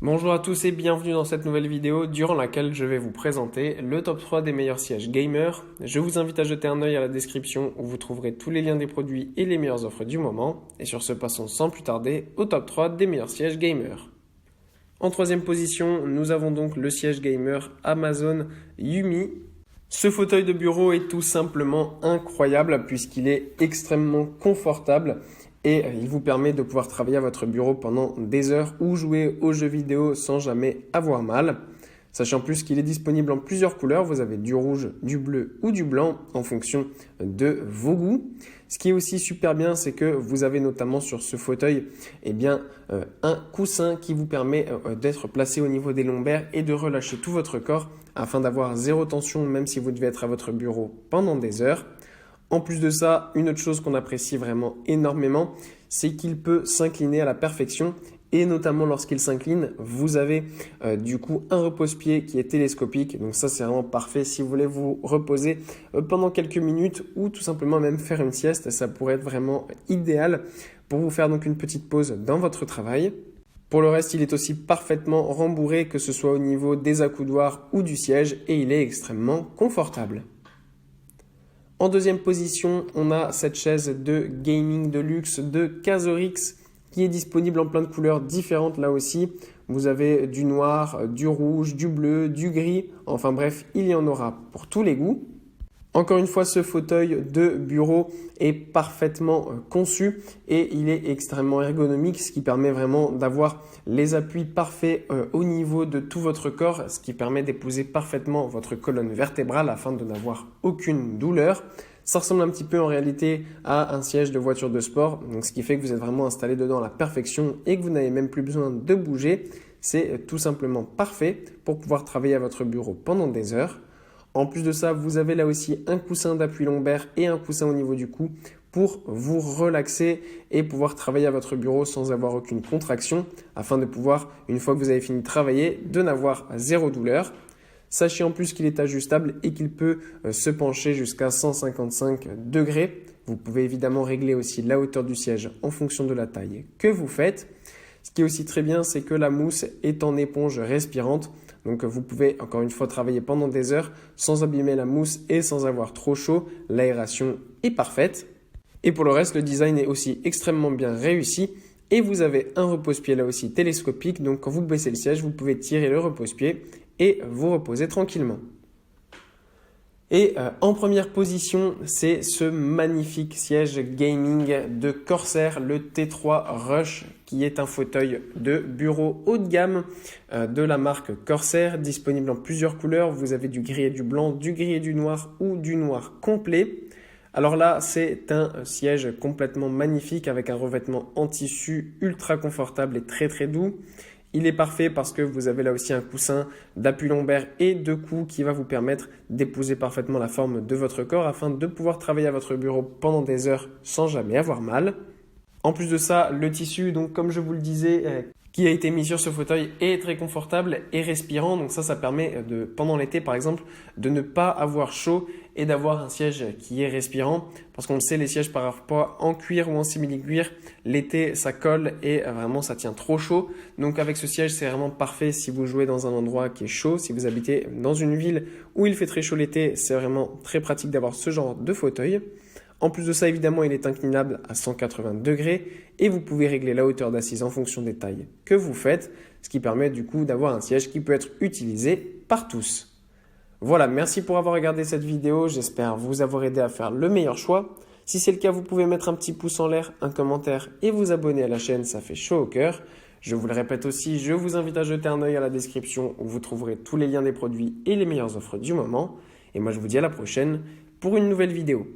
Bonjour à tous et bienvenue dans cette nouvelle vidéo durant laquelle je vais vous présenter le top 3 des meilleurs sièges gamer. Je vous invite à jeter un œil à la description où vous trouverez tous les liens des produits et les meilleures offres du moment. Et sur ce, passons sans plus tarder au top 3 des meilleurs sièges gamer. En troisième position, nous avons donc le siège gamer Amazon Yumi. Ce fauteuil de bureau est tout simplement incroyable puisqu'il est extrêmement confortable et il vous permet de pouvoir travailler à votre bureau pendant des heures ou jouer aux jeux vidéo sans jamais avoir mal. Sachant plus qu'il est disponible en plusieurs couleurs, vous avez du rouge, du bleu ou du blanc en fonction de vos goûts. Ce qui est aussi super bien, c'est que vous avez notamment sur ce fauteuil un coussin qui vous permet d'être placé au niveau des lombaires et de relâcher tout votre corps afin d'avoir zéro tension même si vous devez être à votre bureau pendant des heures. En plus de ça, une autre chose qu'on apprécie vraiment énormément, c'est qu'il peut s'incliner à la perfection et notamment lorsqu'il s'incline, vous avez du coup un repose-pied qui est télescopique. Donc ça, c'est vraiment parfait si vous voulez vous reposer pendant quelques minutes ou tout simplement même faire une sieste. Ça pourrait être vraiment idéal pour vous faire donc une petite pause dans votre travail. Pour le reste, il est aussi parfaitement rembourré, que ce soit au niveau des accoudoirs ou du siège, et il est extrêmement confortable. En deuxième position, on a cette chaise de gaming de luxe de Cazorix qui est disponible en plein de couleurs différentes là aussi. Vous avez du noir, du rouge, du bleu, du gris. Enfin bref, il y en aura pour tous les goûts. Encore une fois, ce fauteuil de bureau est parfaitement conçu et il est extrêmement ergonomique, ce qui permet vraiment d'avoir les appuis parfaits au niveau de tout votre corps, ce qui permet d'épouser parfaitement votre colonne vertébrale afin de n'avoir aucune douleur. Ça ressemble un petit peu en réalité à un siège de voiture de sport, donc ce qui fait que vous êtes vraiment installé dedans à la perfection et que vous n'avez même plus besoin de bouger. C'est tout simplement parfait pour pouvoir travailler à votre bureau pendant des heures. En plus de ça, vous avez là aussi un coussin d'appui lombaire et un coussin au niveau du cou pour vous relaxer et pouvoir travailler à votre bureau sans avoir aucune contraction afin de pouvoir, une fois que vous avez fini de travailler, de n'avoir zéro douleur. Sachez en plus qu'il est ajustable et qu'il peut se pencher jusqu'à 155 degrés. Vous pouvez évidemment régler aussi la hauteur du siège en fonction de la taille que vous faites. Ce qui est aussi très bien, c'est que la mousse est en éponge respirante. Donc vous pouvez encore une fois travailler pendant des heures sans abîmer la mousse et sans avoir trop chaud. L'aération est parfaite. Et pour le reste, le design est aussi extrêmement bien réussi. Et vous avez un repose-pied là aussi télescopique. Donc quand vous baissez le siège, vous pouvez tirer le repose-pied et vous reposer tranquillement. Et en première position, c'est ce magnifique siège gaming de Corsair, le T3 Rush, qui est un fauteuil de bureau haut de gamme de la marque Corsair, disponible en plusieurs couleurs. Vous avez du gris et du blanc, du gris et du noir ou du noir complet. Alors là, c'est un siège complètement magnifique avec un revêtement en tissu ultra confortable et très très doux. Il est parfait parce que vous avez là aussi un coussin d'appui lombaire et de cou qui va vous permettre d'épouser parfaitement la forme de votre corps afin de pouvoir travailler à votre bureau pendant des heures sans jamais avoir mal. En plus de ça, le tissu, donc comme je vous le disais, qui a été mis sur ce fauteuil est très confortable et respirant. Donc ça permet pendant l'été par exemple, de ne pas avoir chaud et d'avoir un siège qui est respirant. Parce qu'on le sait, les sièges parfois en cuir ou en simili-cuir, l'été ça colle et vraiment ça tient trop chaud. Donc avec ce siège, c'est vraiment parfait si vous jouez dans un endroit qui est chaud. Si vous habitez dans une ville où il fait très chaud l'été, c'est vraiment très pratique d'avoir ce genre de fauteuil. En plus de ça, évidemment, il est inclinable à 180 degrés et vous pouvez régler la hauteur d'assise en fonction des tailles que vous faites, ce qui permet du coup d'avoir un siège qui peut être utilisé par tous. Voilà, merci pour avoir regardé cette vidéo, j'espère vous avoir aidé à faire le meilleur choix. Si c'est le cas, vous pouvez mettre un petit pouce en l'air, un commentaire et vous abonner à la chaîne, ça fait chaud au cœur. Je vous le répète aussi, je vous invite à jeter un œil à la description où vous trouverez tous les liens des produits et les meilleures offres du moment. Et moi, je vous dis à la prochaine pour une nouvelle vidéo.